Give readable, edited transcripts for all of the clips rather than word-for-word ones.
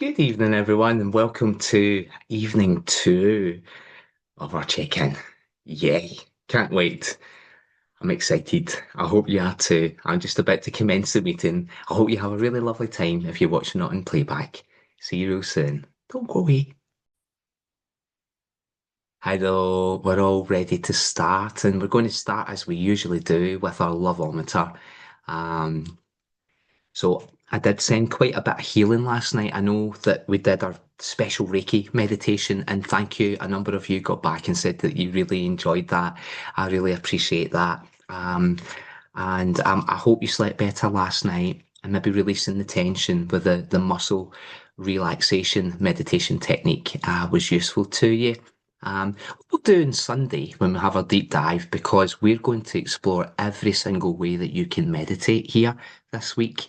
Good evening, everyone, and welcome to evening two of our check-in. Yay! Can't wait. I'm excited. I hope you are too. I'm just about to commence the meeting. I hope you have a really lovely time if you're watching it on playback. See you real soon. Don't go away. Hello, we're all ready to start, and we're going to start as we usually do with our loveometer. Um, So I did send quite a bit of healing last night. I know that we did our special Reiki meditation, and thank you. A number of you got back and said that you really enjoyed that. I really appreciate that. And I hope you slept better last night and maybe releasing the tension with the muscle relaxation meditation technique was useful to you. What we'll do on Sunday when we have our deep dive, because we're going to explore every single way that you can meditate here this week.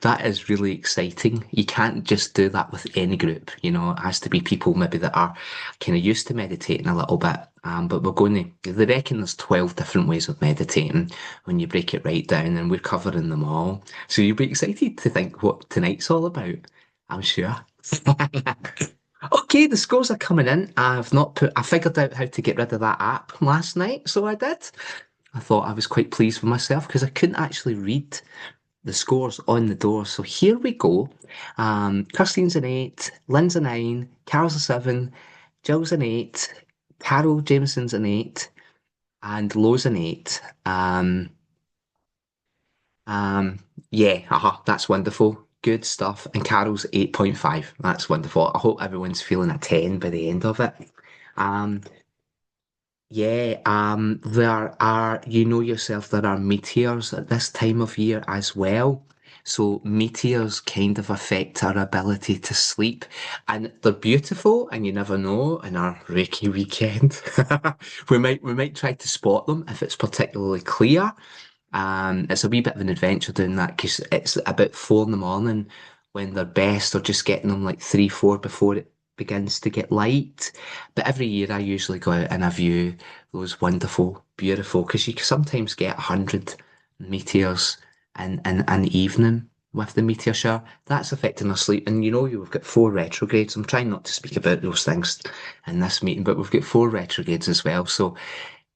That is really exciting. You can't just do that with any group. It has to be people maybe that are kind of used to meditating a little bit. But we're going to, they reckon there's 12 different ways of meditating when you break it right down, and we're covering them all. So you'll be excited to think what tonight's all about, I'm sure. Okay, the scores are coming in. I figured out how to get rid of that app last night, so I did. I thought I was quite pleased with myself because I couldn't actually read the scores on the door. So here we go. Kirstein's an 8, Lynn's a 9, Carol's a 7, Jill's an 8, Carol Jameson's an 8, and Lo's an 8. Um, yeah, that's wonderful. Good stuff. And Carol's 8.5. That's wonderful. I hope everyone's feeling a 10 by the end of it. Um, yeah, there are, you know yourself, there are meteors at this time of year as well. So meteors kind of affect our ability to sleep, and they're beautiful, and you never know. In our Reiki weekend, we might try to spot them if it's particularly clear. It's a wee bit of an adventure doing that because it's about 4 in the morning when they're best, or just getting them like 3, 4 before it begins to get light. But every year I usually go out and I view those wonderful, beautiful, because you can sometimes get 100 meteors in an evening with the meteor shower. That's affecting our sleep. And we've got 4 retrogrades. I'm trying not to speak about those things in this meeting, but we've got 4 retrogrades as well. So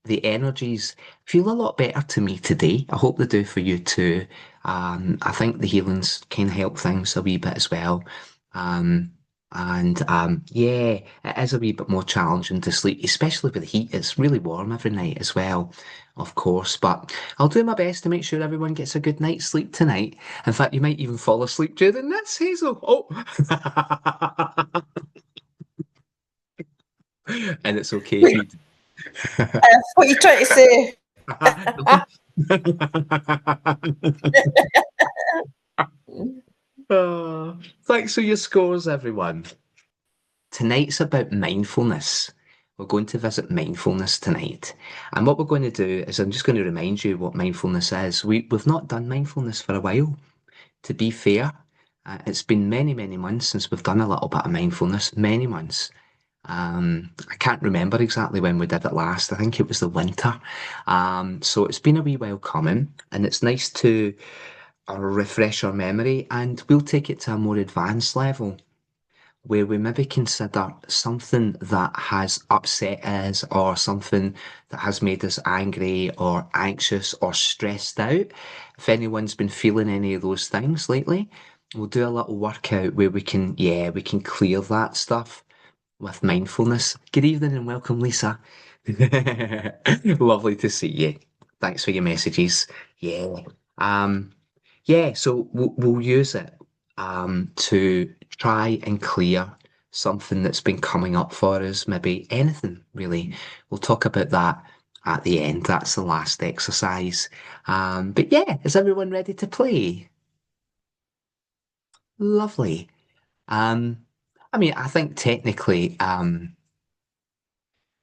the energies feel a lot better to me today. I hope they do for you too. I think the healings can help things a wee bit as well. And yeah, it is a wee bit more challenging to sleep, especially with the heat. It's really warm every night as well, of course. But I'll do my best to make sure everyone gets a good night's sleep tonight. In fact, you might even fall asleep during this, Hazel. Oh, and it's okay if you. Wait, what are you trying to say? Thanks for your scores, everyone. Tonight's about mindfulness. We're going to visit mindfulness tonight. And what we're going to do is I'm just going to remind you what mindfulness is. We've not done mindfulness for a while. To be fair, it's been many, many months since we've done a little bit of mindfulness, many months. I can't remember exactly when we did it last. I think it was the winter. So it's been a wee while coming, and it's nice to refresh our memory, and we'll take it to a more advanced level where we maybe consider something that has upset us, or something that has made us angry or anxious or stressed out. If anyone's been feeling any of those things lately, we'll do a little workout where we can clear that stuff with mindfulness. Good evening and welcome, Lisa. Lovely to see you. Thanks for your messages. Yeah. Um, yeah, so we'll use it to try and clear something that's been coming up for us, maybe anything really. We'll talk about that at the end. That's the last exercise. But yeah, is everyone ready to play? Lovely. Um, I mean, I think technically,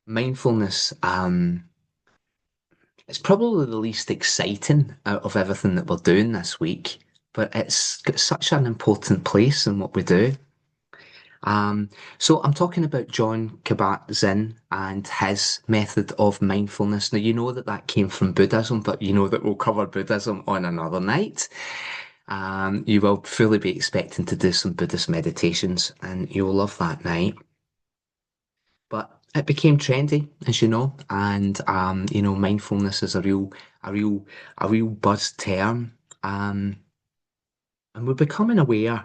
mindfulness, it's probably the least exciting out of everything that we're doing this week, but it's got such an important place in what we do. So I'm talking about John Kabat-Zinn and his method of mindfulness. Now, you know that that came from Buddhism, but you know that we'll cover Buddhism on another night. You will fully be expecting to do some Buddhist meditations, and you'll love that night. But it became trendy, as you know, and mindfulness is a real, a real buzz term. Um, and we're becoming aware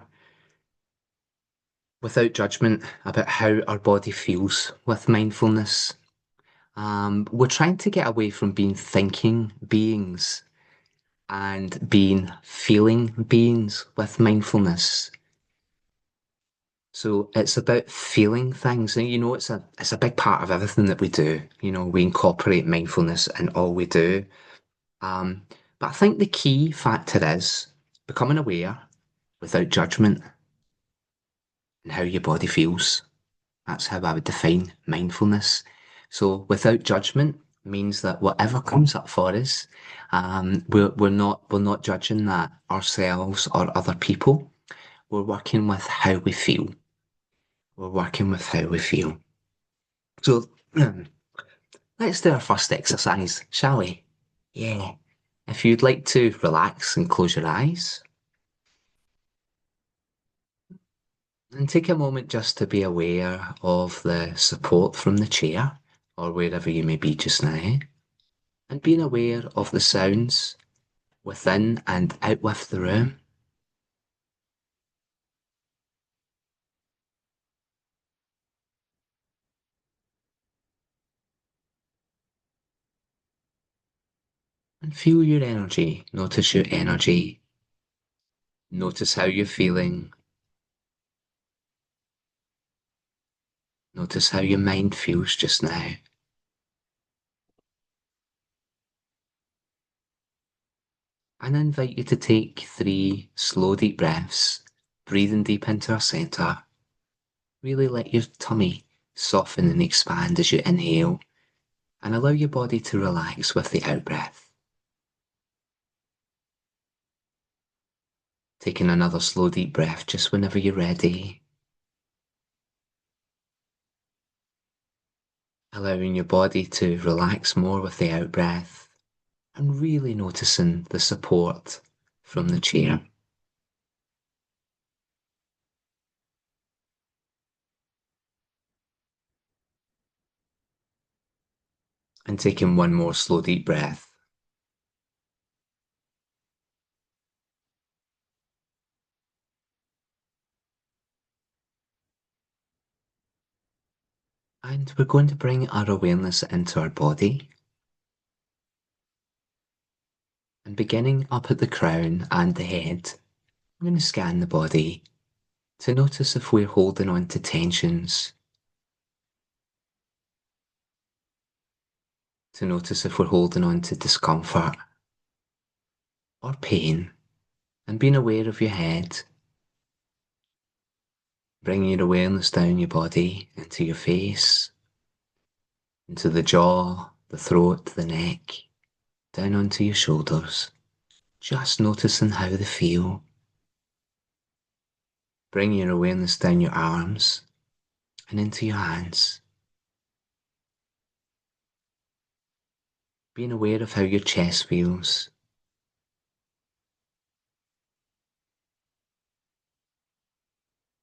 without judgment about how our body feels with mindfulness. We're trying to get away from being thinking beings and being feeling beings with mindfulness. So it's about feeling things, and it's a big part of everything that we do. We incorporate mindfulness in all we do. Um, but I think the key factor is becoming aware without judgment and how your body feels. That's how I would define mindfulness. So without judgment means that whatever comes up for us, we're not judging that ourselves or other people. We're working with how we feel. We're working with how we feel. So let's do our first exercise, shall we? Yeah. If you'd like to relax and close your eyes and take a moment just to be aware of the support from the chair or wherever you may be just now, and being aware of the sounds within and out with the room. And feel your energy. Notice your energy. Notice how you're feeling. Notice how your mind feels just now. And I invite you to take 3 slow, deep breaths, breathing deep into our center. Really let your tummy soften and expand as you inhale, and allow your body to relax with the out breath. Taking another slow, deep breath just whenever you're ready. Allowing your body to relax more with the out breath, and really noticing the support from the chair. And taking one more slow, deep breath. And we're going to bring our awareness into our body. And beginning up at the crown and the head, I'm going to scan the body to notice if we're holding on to tensions, to notice if we're holding on to discomfort or pain, and being aware of your head, bringing your awareness down your body into your face, into the jaw, the throat, the neck, down onto your shoulders, just noticing how they feel. Bring your awareness down your arms and into your hands. Being aware of how your chest feels.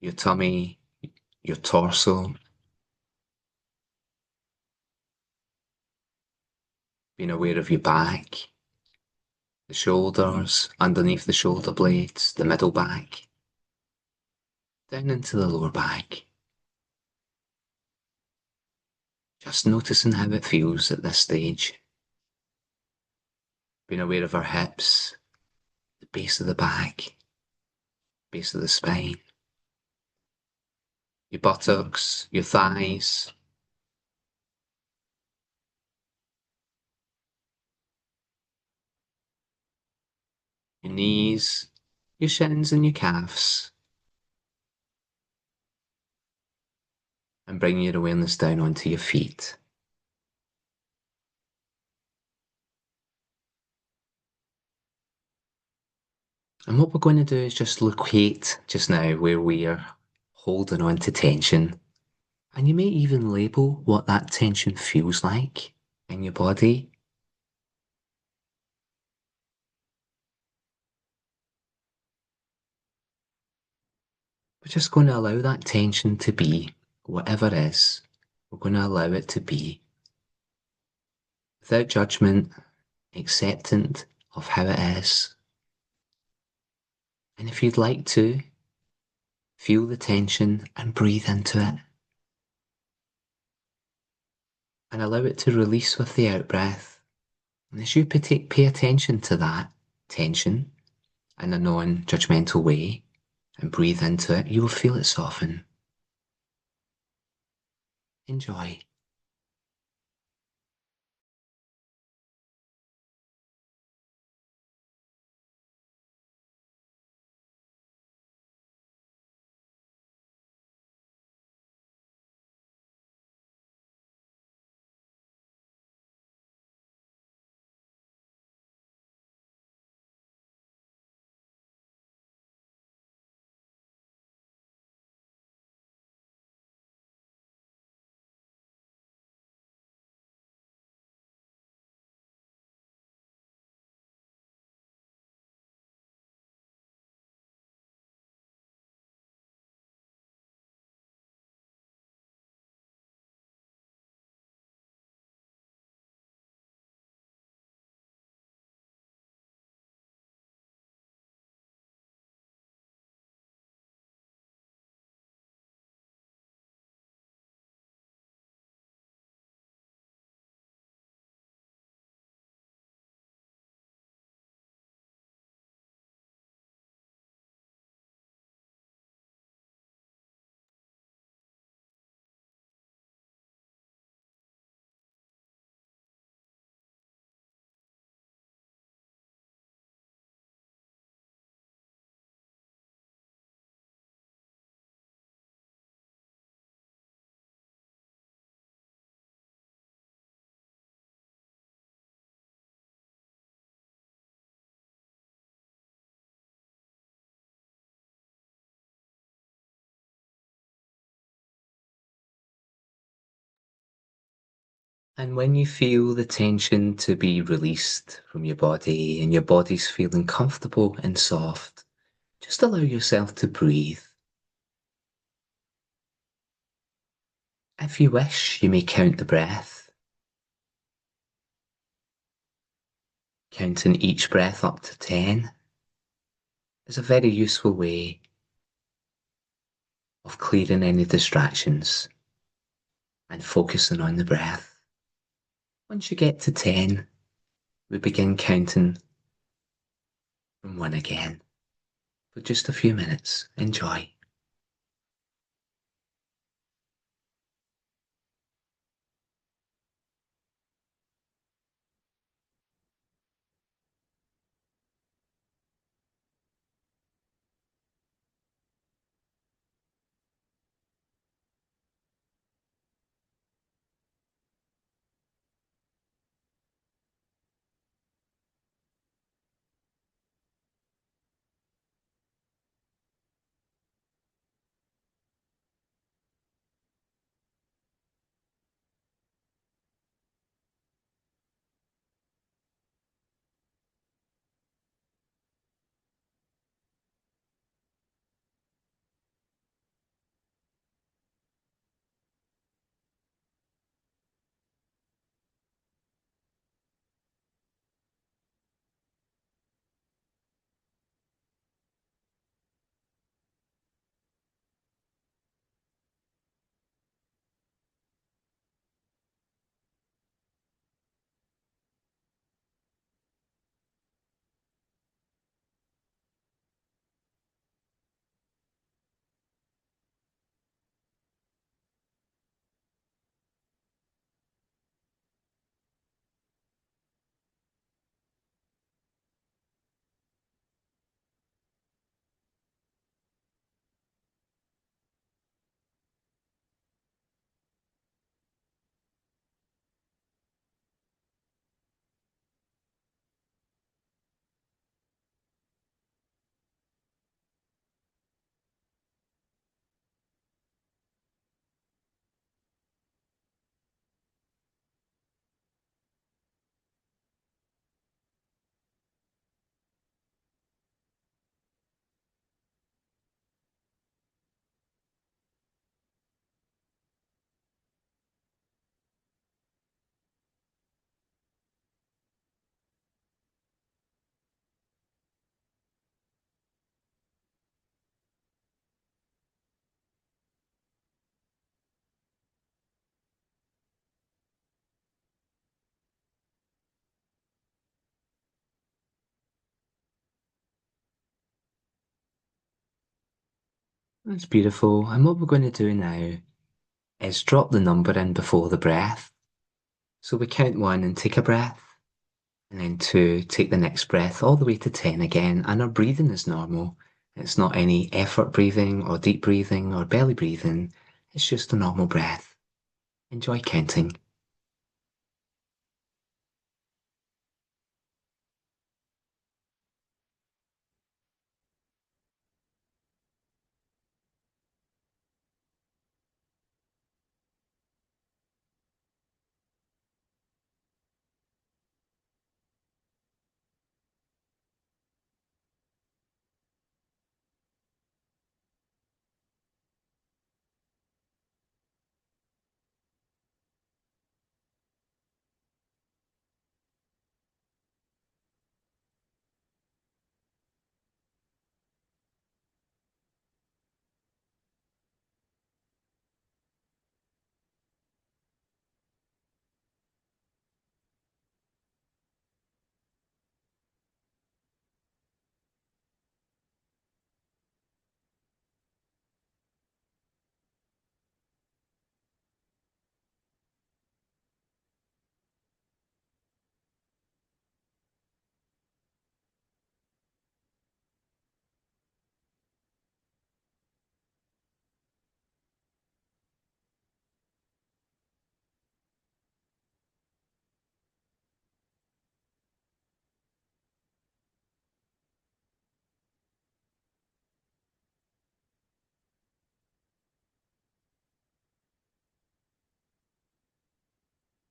Your tummy, your torso. Being aware of your back, the shoulders, underneath the shoulder blades, the middle back, down into the lower back. Just noticing how it feels at this stage. Being aware of our hips, the base of the back, base of the spine, your buttocks, your thighs, your knees, your shins and your calves. And bringing your awareness down onto your feet. And what we're going to do is just locate just now where we are holding on to tension. And you may even label what that tension feels like in your body. We're just going to allow that tension to be whatever it is. We're going to allow it to be without judgment, acceptant of how it is. And if you'd like to, feel the tension and breathe into it. And allow it to release with the out breath. And as you pay attention to that tension in a non judgmental way and breathe into it, you will feel it soften. Enjoy. And when you feel the tension to be released from your body and your body's feeling comfortable and soft, just allow yourself to breathe. If you wish, you may count the breath, counting each breath up to 10 is a very useful way of clearing any distractions and focusing on the breath. Once you get to 10, we begin counting from 1 again for just a few minutes. Enjoy. That's beautiful. And what we're going to do now is drop the number in before the breath. So we count one and take a breath, and then two, take the next breath all the way to 10 again. And our breathing is normal. It's not any effort breathing or deep breathing or belly breathing. It's just a normal breath. Enjoy counting.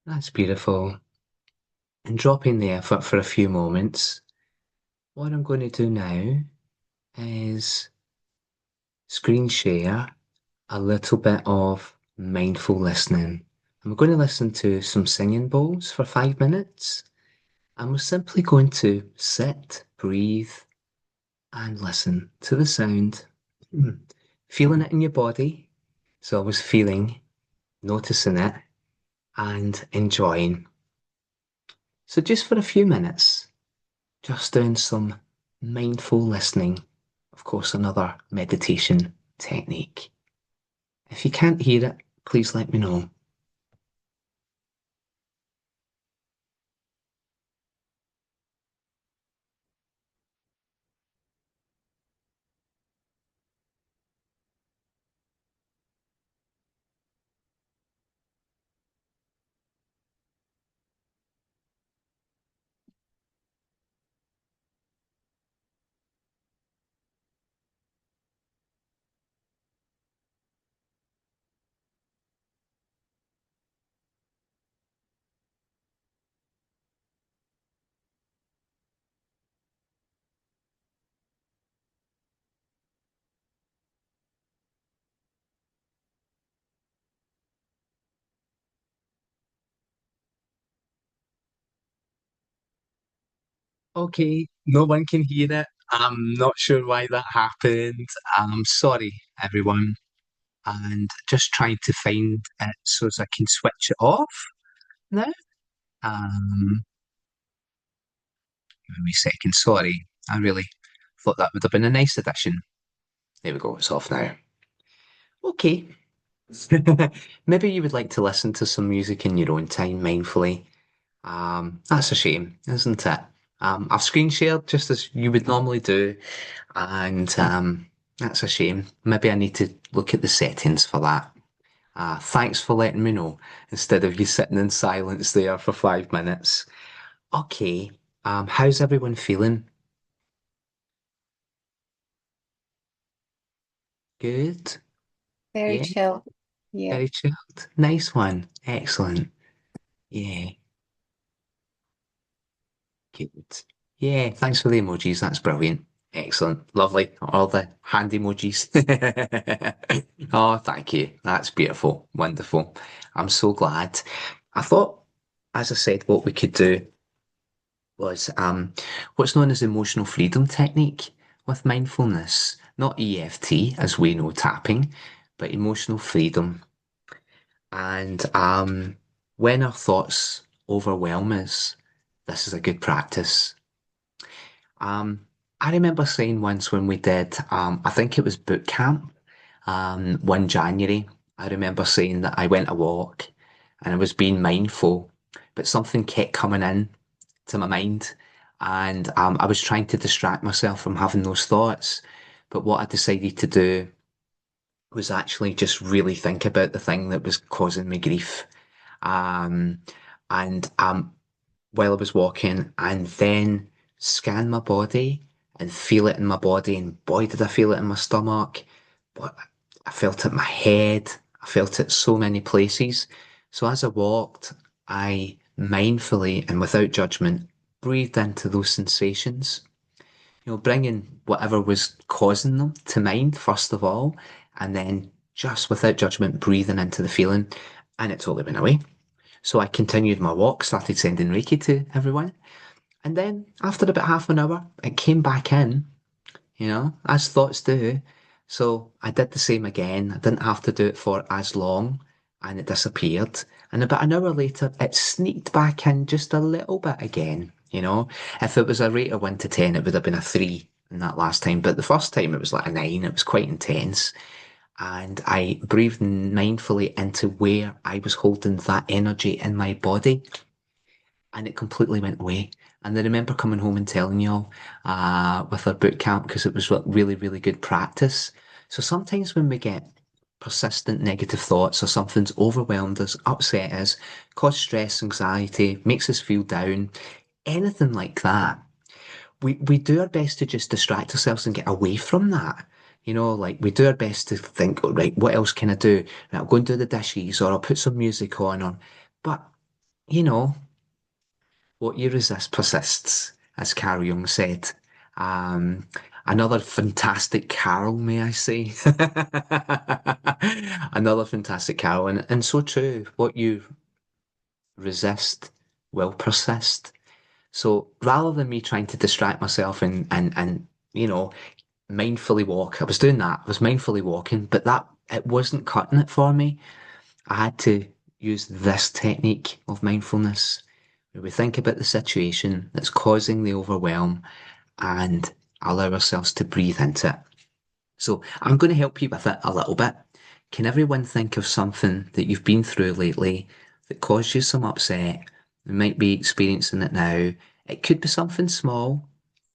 That's beautiful. And dropping the effort for a few moments. What I'm going to do now is screen share a little bit of mindful listening. And we're going to listen to some singing bowls for 5 minutes. And we're simply going to sit, breathe, and listen to the sound. Feeling it in your body. So I was feeling, noticing it, and enjoying. So just for a few minutes, just doing some mindful listening. Of course, another meditation technique. If you can't hear it, please let me know. Okay, no one can hear it. I'm not sure why that happened. I'm sorry, everyone. And just trying to find it so as I can switch it off now. Um, Give me a second. Sorry, I really thought that would have been a nice addition. There we go, it's off now. Okay. Maybe you would like to listen to some music in your own time mindfully. That's a shame, isn't it? I've screen shared just as you would normally do, and that's a shame. Maybe I need to look at the settings for that. Thanks for letting me know instead of you sitting in silence there for 5 minutes. Okay, how's everyone feeling? Good? Very Yeah, chill. Yeah. very chilled. Nice one. Excellent. Yeah, good. Yeah, thanks for the emojis. That's brilliant. Excellent. Lovely. All the hand emojis. Oh, thank you. That's beautiful. Wonderful. I'm so glad. I thought, as I said, what we could do was what's known as emotional freedom technique with mindfulness, not EFT as we know tapping, but emotional freedom. And when our thoughts overwhelm us, this is a good practice. Um, I remember saying once when we did, I think it was boot camp, One January, I remember saying that I went a walk and I was being mindful, but something kept coming in to my mind, and I was trying to distract myself from having those thoughts. But what I decided to do was actually just really think about the thing that was causing me grief. Um, and while I was walking, and then scan my body and feel it in my body. And boy, did I feel it in my stomach. But I felt it in my head. I felt it so many places. So as I walked, I mindfully and without judgment breathed into those sensations. Bringing whatever was causing them to mind first of all, and then just without judgment breathing into the feeling, and it totally went away. So I continued my walk, started sending Reiki to everyone. And then after about half an hour, it came back in, as thoughts do. So I did the same again. I didn't have to do it for as long and it disappeared. And about an hour later, it sneaked back in just a little bit again. If it was a rate of 1 to 10, it would have been a 3 in that last time. But the first time, it was like a 9. It was quite intense. And I breathed mindfully into where I was holding that energy in my body, and it completely went away. And I remember coming home and telling y'all with our boot camp because it was really, really good practice. So sometimes when we get persistent negative thoughts or something's overwhelmed us, upset us, caused stress, anxiety, makes us feel down, anything like that, we do our best to just distract ourselves and get away from that. Like we do our best to think, oh, right, what else can I do? Right, I'll go and do the dishes, or I'll put some music on, but you know, what you resist persists, as Carl Jung said. Um, Another fantastic carol, may I say? Another fantastic carol, and so true. What you resist will persist. So rather than me trying to distract myself and mindfully walk, I was doing that. I was mindfully walking, but that it wasn't cutting it for me. I had to use this technique of mindfulness where we think about the situation that's causing the overwhelm and allow ourselves to breathe into it. So I'm going to help you with it a little bit. Can everyone think of something that you've been through lately that caused you some upset? You might be experiencing it now. It could be something small.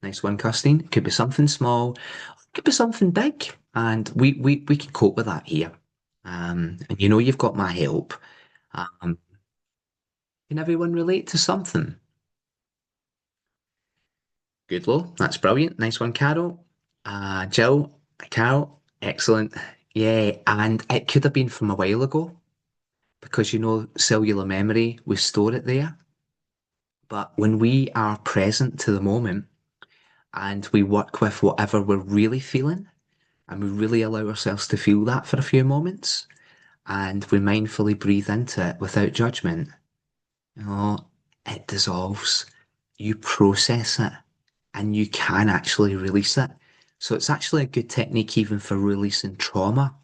Nice one, Kirstine. It could be something small. It could be something big. And we can cope with that here. And you've got my help. Um, can everyone relate to something? Good, Lo. That's brilliant. Nice one, Carol. Jill, Carol, excellent. Yeah, and it could have been from a while ago because cellular memory, we store it there. But when we are present to the moment and we work with whatever we're really feeling and we really allow ourselves to feel that for a few moments and we mindfully breathe into it without judgment, you know, it dissolves. You process it and you can actually release it. So it's actually a good technique even for releasing trauma.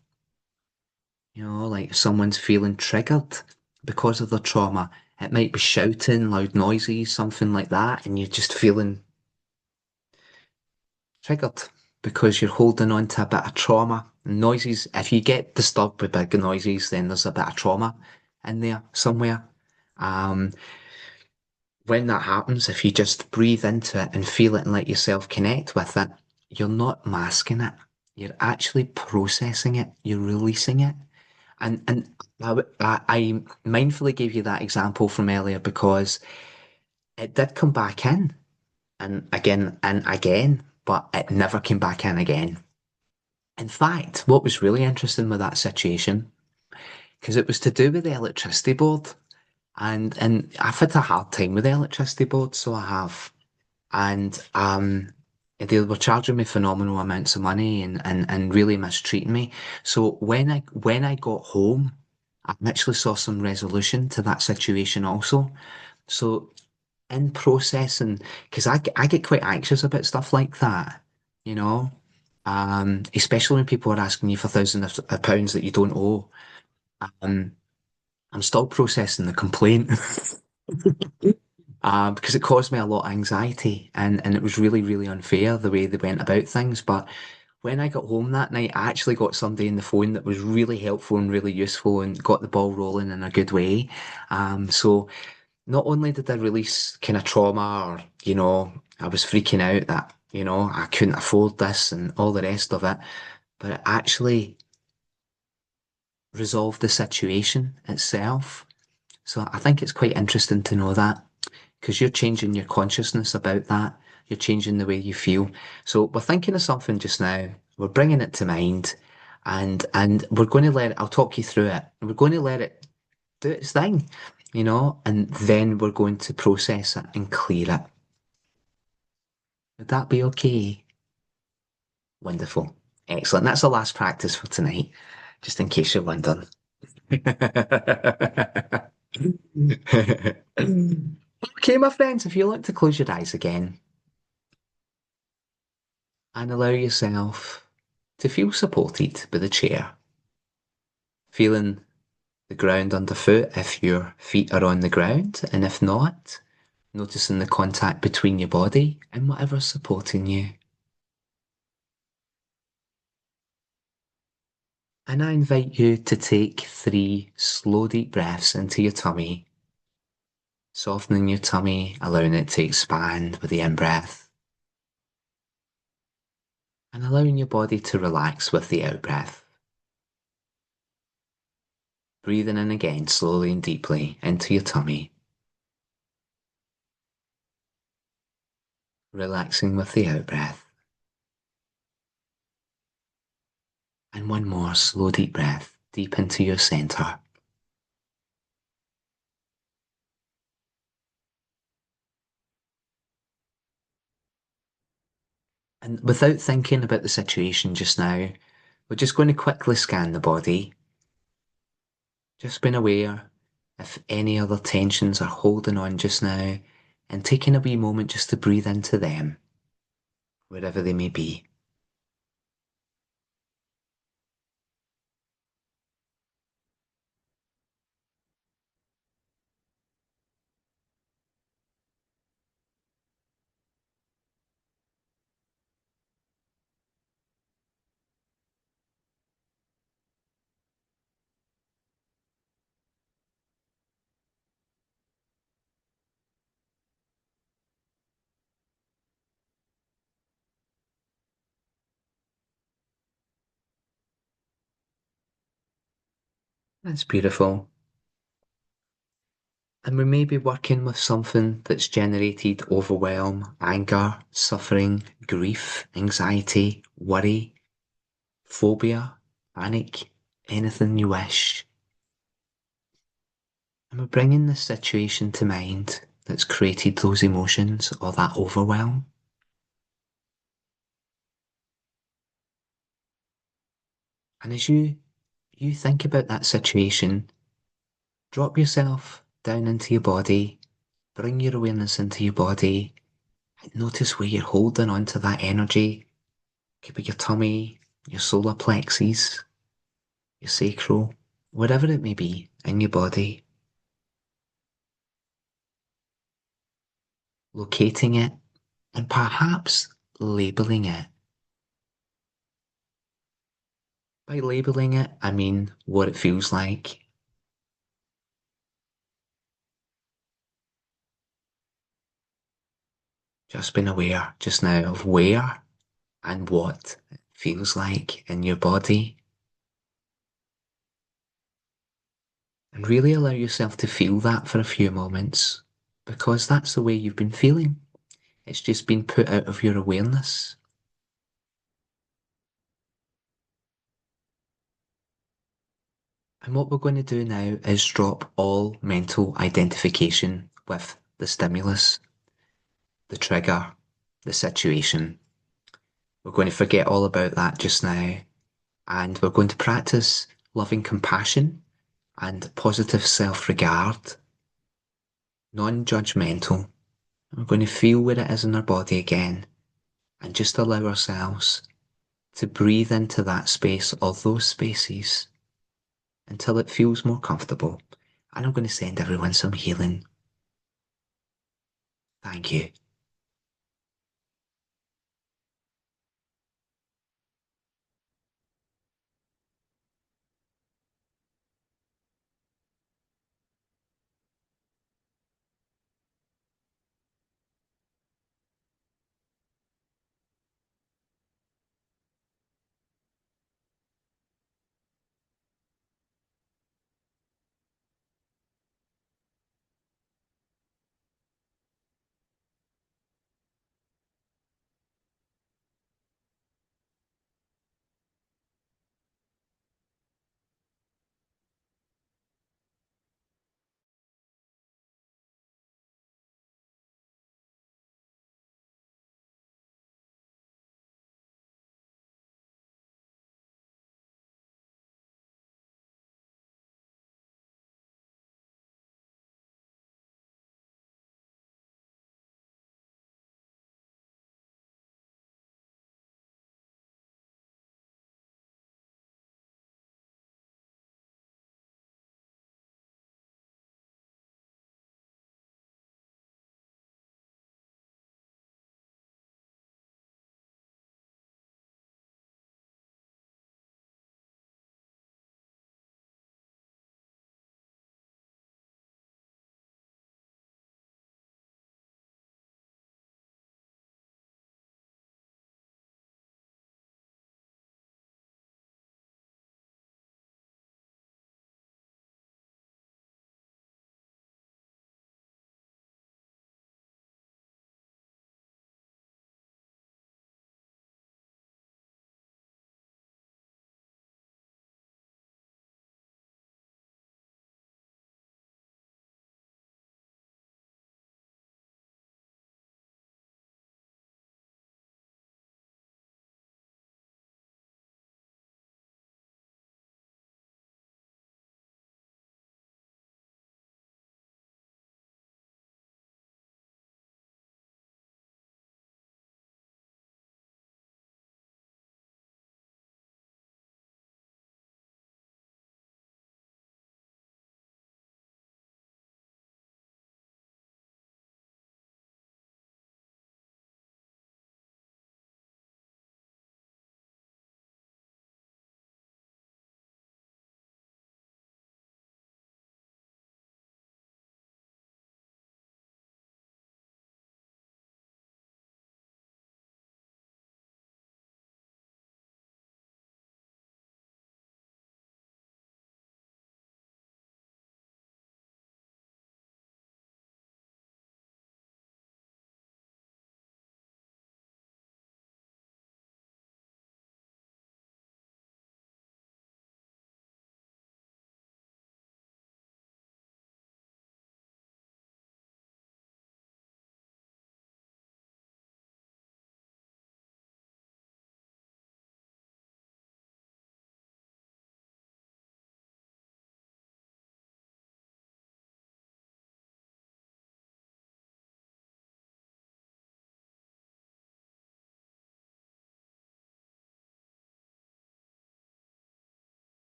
Like if someone's feeling triggered because of the trauma, it might be shouting, loud noises, something like that, and you're just feeling triggered because you're holding on to a bit of trauma. Noises, if you get disturbed with big noises, then there's a bit of trauma in there somewhere. Um, when that happens, if you just breathe into it and feel it and let yourself connect with it, you're not masking it. You're actually processing it. You're releasing it. And I mindfully gave you that example from earlier because it did come back in and again, but it never came back in again. In fact, what was really interesting with that situation, because it was to do with the electricity board, and I've had a hard time with the electricity board, so I have. And they were charging me phenomenal amounts of money and really mistreating me. So when I got home, I actually saw some resolution to that situation also. So in processing, because I get quite anxious about stuff like that, you know, especially when people are asking you for thousands of pounds that you don't owe. Um, I'm still processing the complaint. Because it caused me a lot of anxiety and it was really, really unfair the way they went about things. But when I got home that night, I actually got somebody on the phone that was really helpful and really useful and got the ball rolling in a good way. So not only did I release kind of trauma or, I was freaking out that, I couldn't afford this and all the rest of it, but it actually resolved the situation itself. So I think it's quite interesting to know that because you're changing your consciousness about that. You're changing the way you feel. So we're thinking of something just now. We're bringing it to mind, and we're going to let it. I'll talk you through it. We're going to let it do its thing, and then we're going to process it and clear it. Would that be okay? Wonderful. Excellent. That's the last practice for tonight, just in case you're wondering. Okay, my friends, if you like to close your eyes again and allow yourself to feel supported by the chair, feeling the ground underfoot if your feet are on the ground, and if not, noticing the contact between your body and whatever's supporting you. And I invite you to take 3 slow, deep breaths into your tummy, softening your tummy, allowing it to expand with the in-breath, and allowing your body to relax with the out-breath. Breathing in again slowly and deeply into your tummy, relaxing with the out-breath. And one more slow, deep breath deep into your center. And without thinking about the situation just now, we're just going to quickly scan the body. Just being aware if any other tensions are holding on just now and taking a wee moment just to breathe into them, wherever they may be. That's beautiful. And we may be working with something that's generated overwhelm, anger, suffering, grief, anxiety, worry, phobia, panic, anything you wish. And we're bringing the situation to mind that's created those emotions or that overwhelm. And as you think about that situation, drop yourself down into your body, bring your awareness into your body, and notice where you're holding on to that energy. Could be your tummy, your solar plexus, your sacral, whatever it may be in your body. Locating it and perhaps labeling it. By labeling it, I mean what it feels like. Just being aware just now of where and what it feels like in your body. And really allow yourself to feel that for a few moments because that's the way you've been feeling. It's just been put out of your awareness. And what we're going to do now is drop all mental identification with the stimulus, the trigger, the situation. We're going to forget all about that just now. And we're going to practice loving compassion and positive self-regard, non-judgmental. We're going to feel where it is in our body again and just allow ourselves to breathe into that space or those spaces until it feels more comfortable. And I'm going to send everyone some healing. Thank you.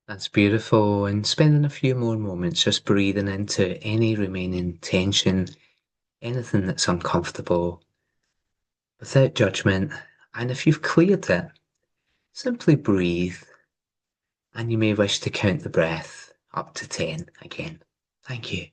That's beautiful. And spending a few more moments just breathing into any remaining tension, anything that's uncomfortable, without judgment. And if you've cleared it, simply breathe. And you may wish to count the breath up to 10 again. Thank you.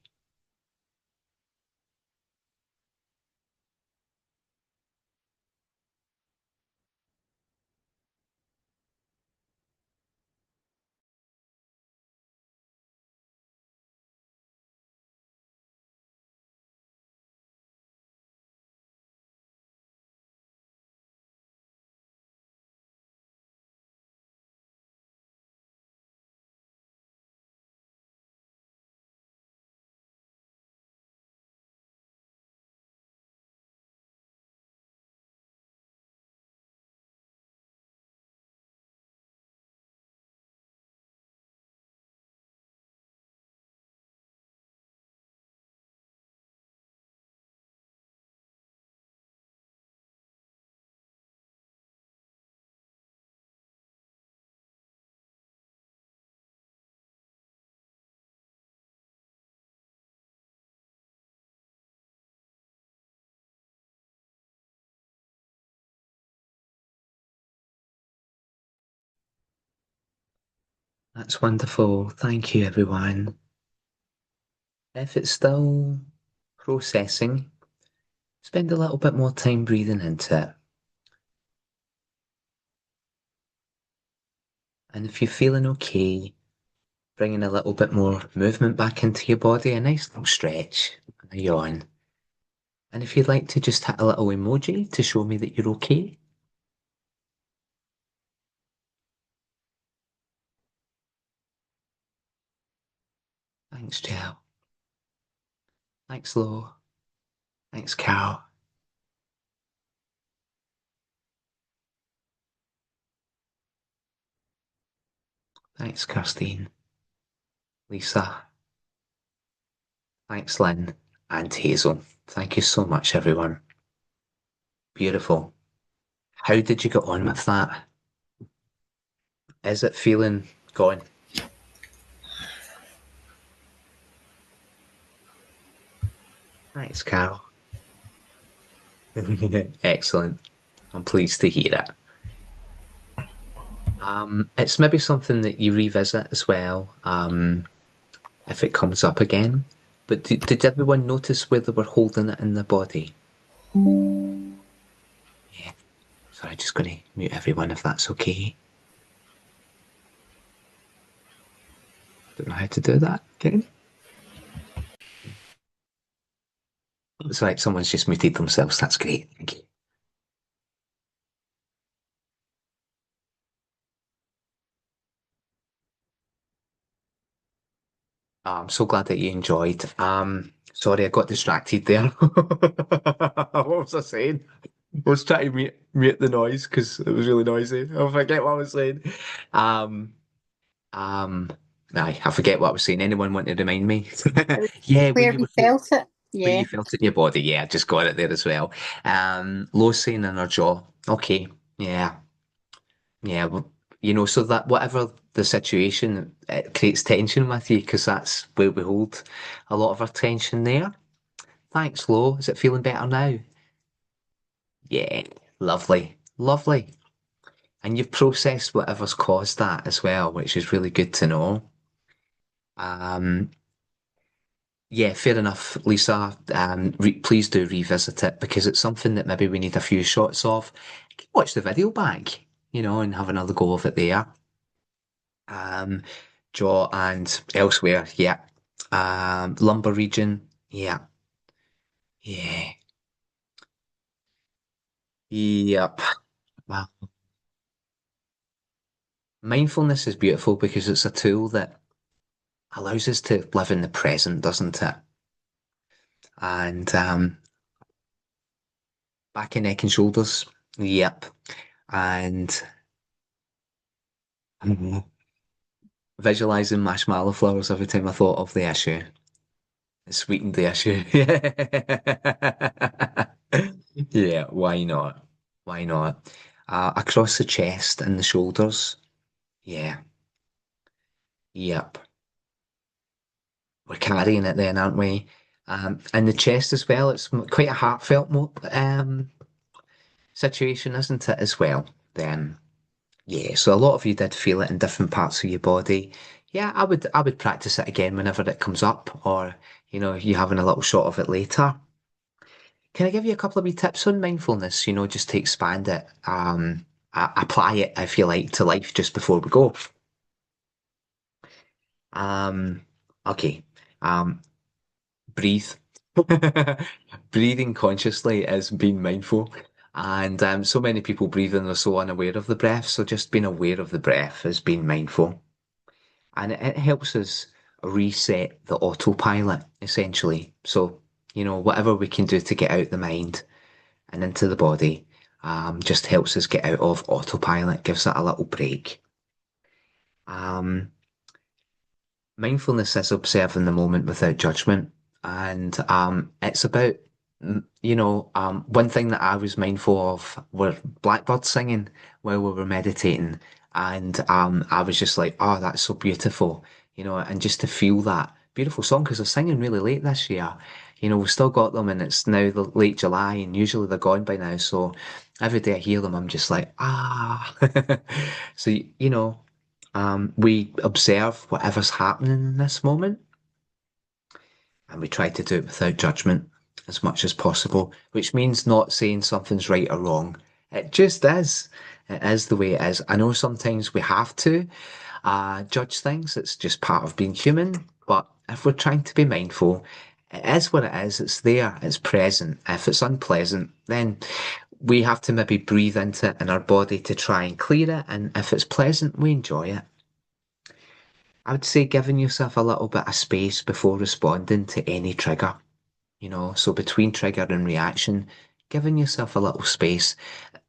That's wonderful. Thank you, everyone. If it's still processing, spend a little bit more time breathing into it. And if you're feeling okay, bringing a little bit more movement back into your body, a nice little stretch, and a yawn. And if you'd like to just hit a little emoji to show me that you're okay. Thanks, Jill. Thanks, Lo. Thanks, Carol. Thanks, Kirstine. Lisa. Thanks, Lynn. And Hazel. Thank you so much, everyone. Beautiful. How did you get on with that? Is it feeling gone? Thanks, Carol. Excellent. I'm pleased to hear it. It's maybe something that you revisit as well, if it comes up again. But did everyone notice where they were holding it in the body? Yeah. Sorry, just going to mute everyone if that's okay. Don't know how to do that again. It's like someone's just muted themselves. That's great. Thank you. I'm so glad that you enjoyed. Sorry, I got distracted there. What was I saying? I was trying to mute the noise because it was really noisy. I forget what I was saying. Um, um, I forget what I was saying. Anyone want to remind me? Yeah, when Where you we were felt it. where you Yeah. felt it in your body. Yeah, I just got it there as well. Low saying in our jaw. Okay, yeah, yeah. So that whatever the situation, it creates tension with you because that's where we hold a lot of our tension there. Thanks, Lo. Is it feeling better now? Yeah, lovely, lovely. And you've processed whatever's caused that as well, which is really good to know. Um, yeah, fair enough, Lisa. Please do revisit it because it's something that maybe we need a few shots of. Watch the video back, and have another go of it there. Um, Jaw and elsewhere, yeah. Lumbar region, yeah, yeah, yep. Well, mindfulness is beautiful because it's a tool that allows us to live in the present, doesn't it? And back and neck and shoulders, yep. And visualizing marshmallow flowers every time I thought of the issue. It sweetened the issue. Yeah, why not? Why not? Across the chest and the shoulders. Yeah, Yep. We're carrying it then, aren't we? And the chest as well, it's quite a heartfelt situation, isn't it, as well? Then, yeah, so a lot of you did feel it in different parts of your body. Yeah, I would practice it again whenever it comes up, or you having a little shot of it later. Can I give you a couple of wee tips on mindfulness, just to expand it, apply it, I feel like, to life just before we go? Um, okay. Um, breathe. Breathing consciously is being mindful. And so many people breathe and they're so unaware of the breath. So just being aware of the breath is being mindful. And it helps us reset the autopilot, essentially. So, whatever we can do to get out the mind and into the body, just helps us get out of autopilot, gives it a little break. Um, Mindfulness is observing the moment without judgment. And it's about, one thing that I was mindful of were blackbirds singing while we were meditating. And I was just like, oh, that's so beautiful, and just to feel that beautiful song, because they're singing really late this year. We've still got them and it's now the late July and usually they're gone by now. So every day I hear them, I'm just like, ah. So, we observe whatever's happening in this moment and we try to do it without judgment as much as possible, which means not saying something's right or wrong. It just is. It is the way it is. I know sometimes we have to judge things. It's just part of being human. But if we're trying to be mindful, it is what it is. It's there. It's present. If it's unpleasant, then we have to maybe breathe into it in our body to try and clear it. And if it's pleasant, we enjoy it. I would say giving yourself a little bit of space before responding to any trigger, so between trigger and reaction, giving yourself a little space.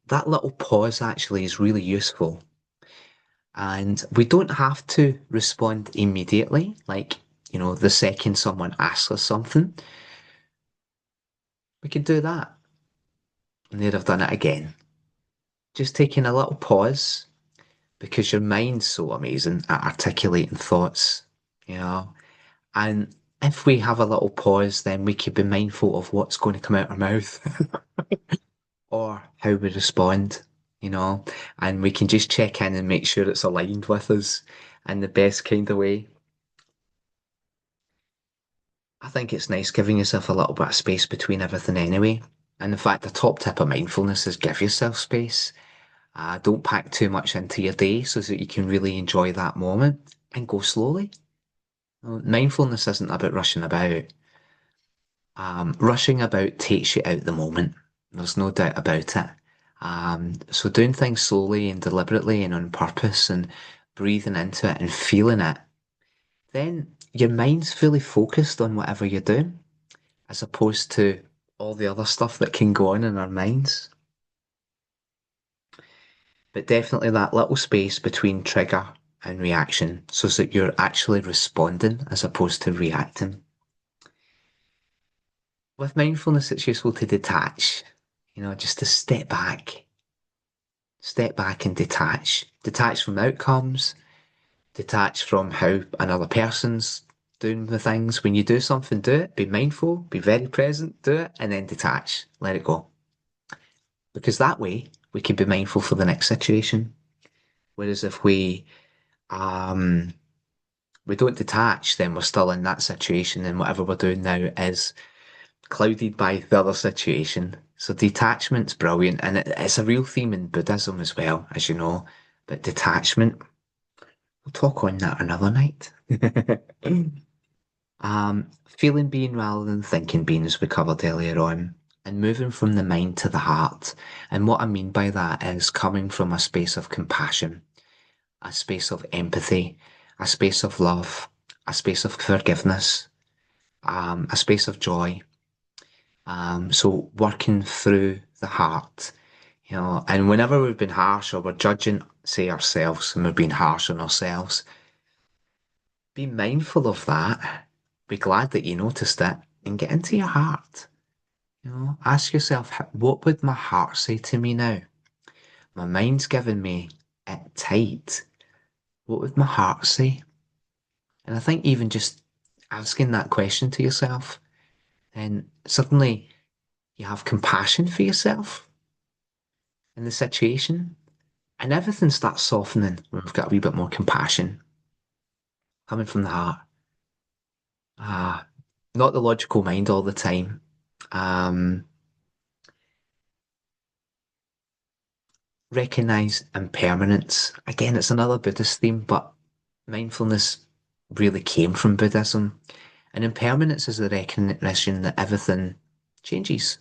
That little pause actually is really useful. And we don't have to respond immediately, like, the second someone asks us something, we can do that. And they'd have done it again. Just taking a little pause because your mind's so amazing at articulating thoughts, you know. And if we have a little pause, then we can be mindful of what's going to come out our mouth or how we respond, and we can just check in and make sure it's aligned with us in the best kind of way. I think it's nice giving yourself a little bit of space between everything anyway. And in fact, the top tip of mindfulness is give yourself space. Don't pack too much into your day so that you can really enjoy that moment and go slowly. Mindfulness isn't about rushing about. Rushing about takes you out the moment. There's no doubt about it. So doing things slowly and deliberately and on purpose and breathing into it and feeling it, then your mind's fully focused on whatever you're doing, as opposed to all the other stuff that can go on in our minds. But definitely that little space between trigger and reaction so that you're actually responding as opposed to reacting. With mindfulness, it's useful to detach, just to step back and detach. Detach from outcomes, detach from how another person's doing the things. When you do something, do it, be mindful, be very present, do it, and then detach, let it go. Because that way we can be mindful for the next situation. Whereas if we don't detach, then we're still in that situation and whatever we're doing now is clouded by the other situation. So detachment's brilliant, and it's a real theme in Buddhism as well, as you know. But detachment, we'll talk on that another night. Feeling being rather than thinking being, as we covered earlier on, and moving from the mind to the heart. And what I mean by that is coming from a space of compassion, a space of empathy, a space of love, a space of forgiveness, a space of joy. So working through the heart, and whenever we've been harsh or we're judging, say, ourselves, and we've been harsh on ourselves, be mindful of that. Be glad that you noticed it and get into your heart. Ask yourself, what would my heart say to me now? My mind's giving me it tight. What would my heart say? And I think even just asking that question to yourself, then suddenly you have compassion for yourself in the situation, and everything starts softening when we've got a wee bit more compassion coming from the heart. Ah, not the logical mind all the time. Um, Recognize impermanence. Again, it's another Buddhist theme, but mindfulness really came from Buddhism. And impermanence is the recognition that everything changes.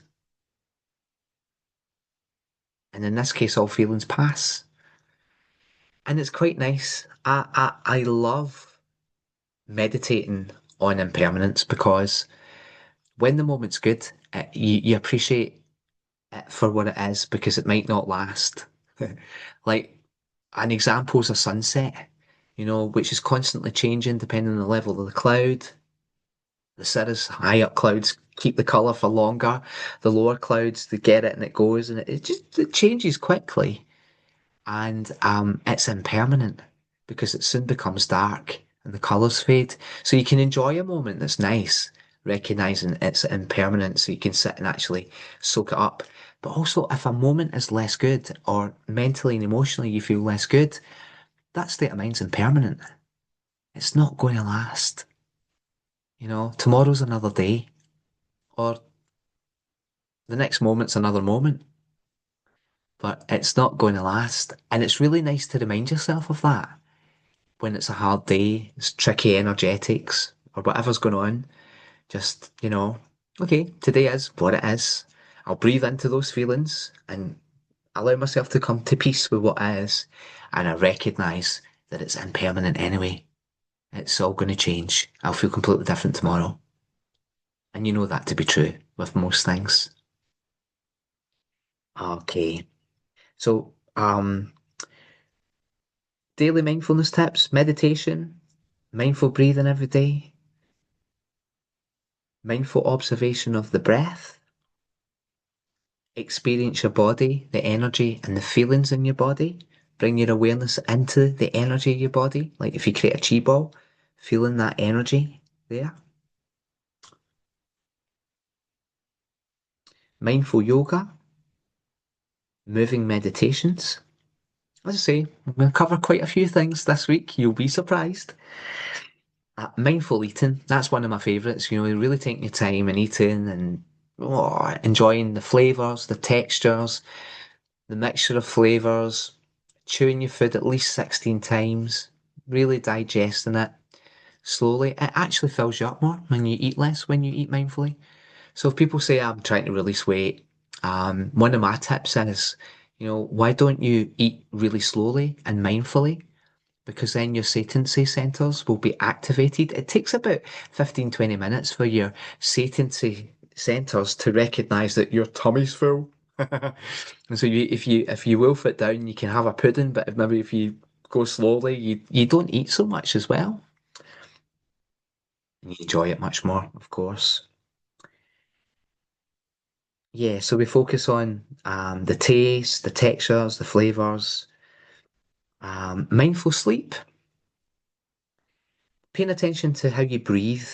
And in this case, all feelings pass. And it's quite nice. I love meditating on impermanence because when the moment's good, you appreciate it for what it is because it might not last. Like an example is a sunset, which is constantly changing depending on the level of the cloud. The cirrus high up clouds keep the colour for longer. The lower clouds, they get it and it goes, and it changes quickly. And it's impermanent because it soon becomes dark and the colours fade. So you can enjoy a moment that's nice, recognizing its impermanence, so you can sit and actually soak it up. But also, if a moment is less good or mentally and emotionally you feel less good, that state of mind's impermanent. It's not going to last. Tomorrow's another day, or the next moment's another moment, but it's not going to last. And it's really nice to remind yourself of that when it's a hard day, it's tricky energetics or whatever's going on. Just, okay, today is what it is. I'll breathe into those feelings and allow myself to come to peace with what is. And I recognize that it's impermanent anyway. It's all going to change. I'll feel completely different tomorrow. And you know that to be true with most things. Okay. So, daily mindfulness tips, meditation, mindful breathing every day, mindful observation of the breath, experience your body, the energy and the feelings in your body. Bring your awareness into the energy of your body. Like if you create a chi ball, feeling that energy there. Mindful yoga, moving meditations. As I say, I'm going to cover quite a few things this week. You'll be surprised. Mindful eating, that's one of my favourites. Really taking your time and eating and enjoying the flavours, the textures, the mixture of flavours, chewing your food at least 16 times, really digesting it slowly. It actually fills you up more when you eat less, when you eat mindfully. So if people say I'm trying to release weight, one of my tips is, why don't you eat really slowly and mindfully? Because then your satiety centers will be activated. It takes about 15, 20 minutes for your satiety centers to recognize that your tummy's full. And so if you wolf it down, you can have a pudding, but maybe if you go slowly, you don't eat so much as well. And you enjoy it much more, of course. Yeah, so we focus on the taste, the textures, the flavors, mindful sleep, paying attention to how you breathe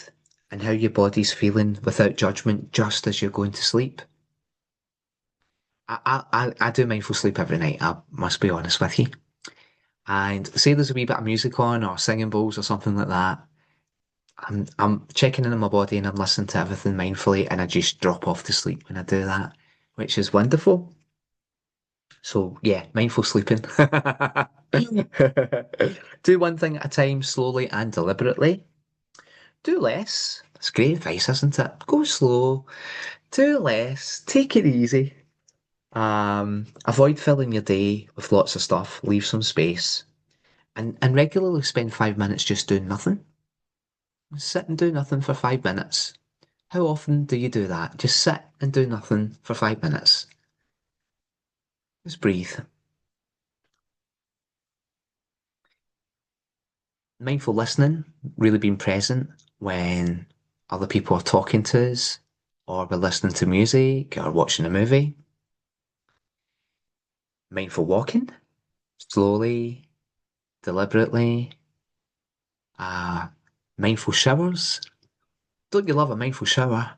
and how your body's feeling without judgment, just as you're going to sleep. I do mindful sleep every night. I must be honest with you. And say there's a wee bit of music on or singing bowls or something like that. I'm checking in on my body and I'm listening to everything mindfully, and I just drop off to sleep when I do that, which is wonderful. So yeah, mindful sleeping. Do one thing at a time, slowly and deliberately. Do less. That's great advice, isn't it? Go slow. Do less. Take it easy. Avoid filling your day with lots of stuff. Leave some space. And regularly spend 5 minutes just doing nothing. Sit and do nothing for 5 minutes. How often do you do that? Just sit and do nothing for 5 minutes. Just breathe. Mindful listening, really being present when other people are talking to us, or we're listening to music, or watching a movie. Mindful walking, slowly, deliberately. mindful showers. Don't you love a mindful shower?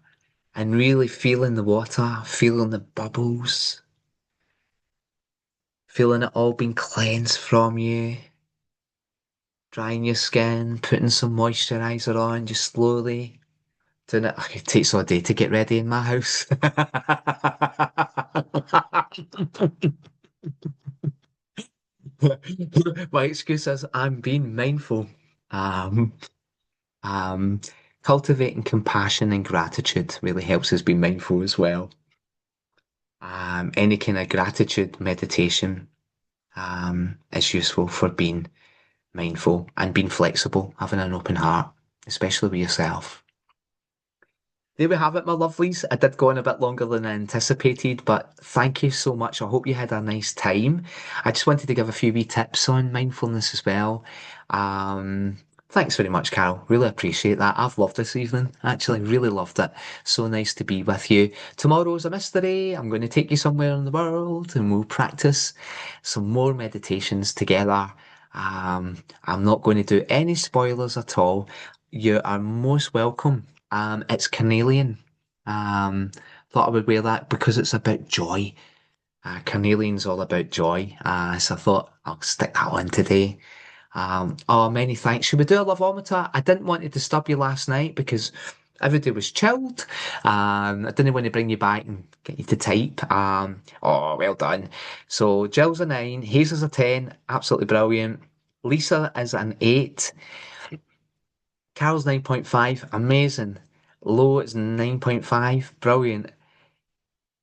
And really feeling the water, feeling the bubbles, feeling it all being cleansed from you, drying your skin, putting some moisturizer on, just slowly doing it. It takes all day to get ready in my house. My excuse is I'm being mindful. Um, um, Cultivating compassion and gratitude really helps us be mindful as well. Any kind of gratitude meditation is useful for being mindful and being flexible, having an open heart, especially with yourself. There we have it, my lovelies. I did go on a bit longer than I anticipated, but thank you so much. I hope you had a nice time. I just wanted to give a few wee tips on mindfulness as well. Um, Thanks very much, Carol. Really appreciate that. I've loved this evening. Actually, really loved it. So nice to be with you. Tomorrow's a mystery. I'm going to take you somewhere in the world and we'll practice some more meditations together. I'm not going to do any spoilers at all. You are most welcome. It's carnelian. Um, Thought I would wear that because it's about joy. Carnelian's all about joy. So I thought I'll stick that on today. Oh, many thanks. Should we do a lovometer? I didn't want to disturb you last night because everybody was chilled. I didn't want to bring you back and get you to type. Oh, well done. So Jill's a 9, Hazel's a 10, absolutely brilliant. Lisa is an 8. Carol's 9.5, amazing. Low is 9.5, brilliant.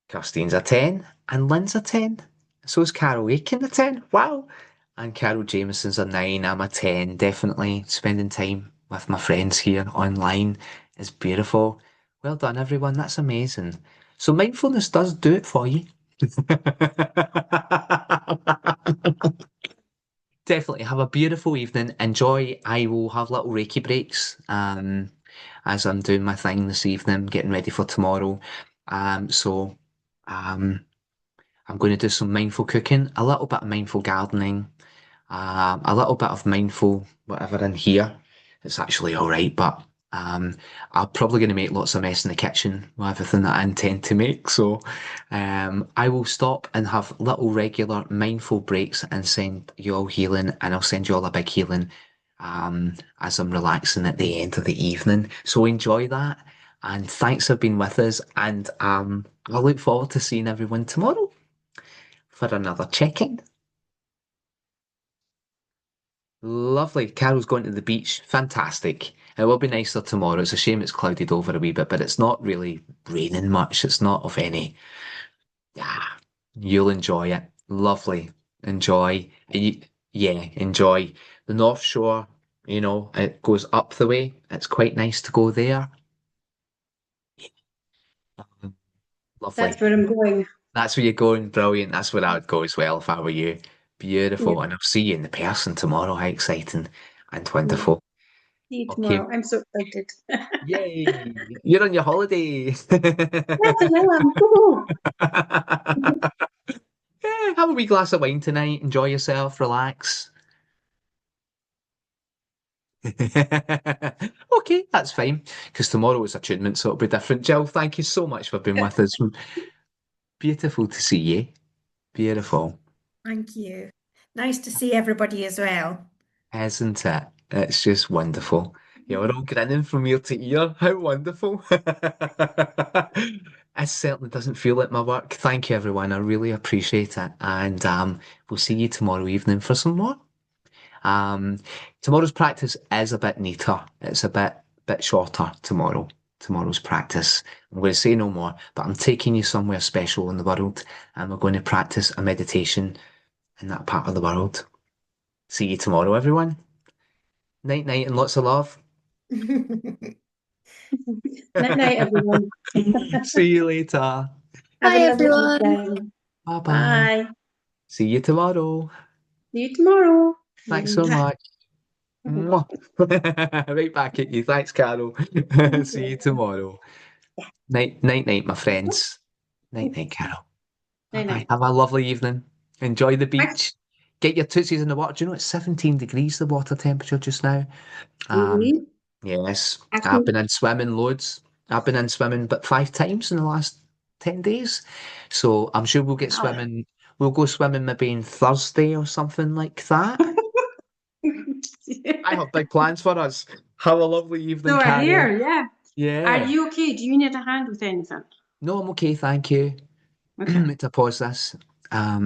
Kirstein's a 10, and Lynn's a 10. So is Carol Aiken a 10. Wow. And Carol Jameson's a 9. I'm a 10. Definitely spending time with my friends here online is beautiful. Well done, everyone. That's amazing. So mindfulness does do it for you. Definitely have a beautiful evening. Enjoy. I will have little Reiki breaks as I'm doing my thing this evening, getting ready for tomorrow. So um, I'm going to do some mindful cooking, a little bit of mindful gardening, a little bit of mindful whatever in here. It's actually all right, but um, I'm probably going to make lots of mess in the kitchen with everything that I intend to make. So I will stop and have little regular mindful breaks and send you all healing, and I'll send you all a big healing as I'm relaxing at the end of the evening. So enjoy that. And thanks for being with us. And I look forward to seeing everyone tomorrow for another check-in. Lovely. Carol's going to the beach. Fantastic. It will be nicer tomorrow. It's a shame it's clouded over a wee bit, but it's not really raining much. It's not of any. Yeah, you'll enjoy it. Lovely. Enjoy. Yeah, enjoy. The North Shore, it goes up the way. It's quite nice to go there. That's Lovely. where I'm going. That's where you're going. Brilliant. That's where I would go as well if I were you. Yeah. Beautiful. And I'll see you in the person tomorrow. How exciting and Yeah. wonderful. See you Okay. tomorrow. I'm so excited. Yay! You're on your holiday. Yes, I am. Woo-hoo. Yeah, have a wee glass of wine tonight. Enjoy yourself. Relax. Okay, that's fine. Because tomorrow is attunement, so it'll be different. Jill, thank you so much for being with us. Beautiful to see you. Beautiful, Thank you. Nice to see everybody as well. isn't it? It's just wonderful. Yeah, we're all grinning from ear to ear. How wonderful. It certainly doesn't feel like my work. Thank you, everyone. I really appreciate it. And we'll see you tomorrow evening for some more. Um, Tomorrow's practice is a bit neater. It's a bit shorter tomorrow. Tomorrow's practice. I'm going to say no more, but I'm taking you somewhere special in the world, and we're going to practice a meditation in that part of the world. See you tomorrow, everyone. Night, night, and lots of love. Night night, everyone. See you later. Have Bye, a lovely everyone. weekend. Bye bye. Bye. See you tomorrow. See you tomorrow. Thanks so much. Mwah. Right back at you. Thanks, Carol. See you tomorrow. Night, night, night, my friends. Night, night, Carol. Bye Night bye. night. Have a lovely evening. Enjoy the Bye. beach. Get your tootsies in the water. Do you know it's 17 degrees the water temperature just now? Um, Really? Yes, I I've can, been in swimming loads. I've been in swimming but 5 times in the last 10 days. So I'm sure we'll get oh. swimming. We'll go swimming maybe on Thursday or something like that. I have big plans for us. Have a lovely evening, So I Carol. hear, yeah. Are Yeah. you okay? Do you need a hand with anything? No, I'm okay, thank you. Okay. To pause this. Um,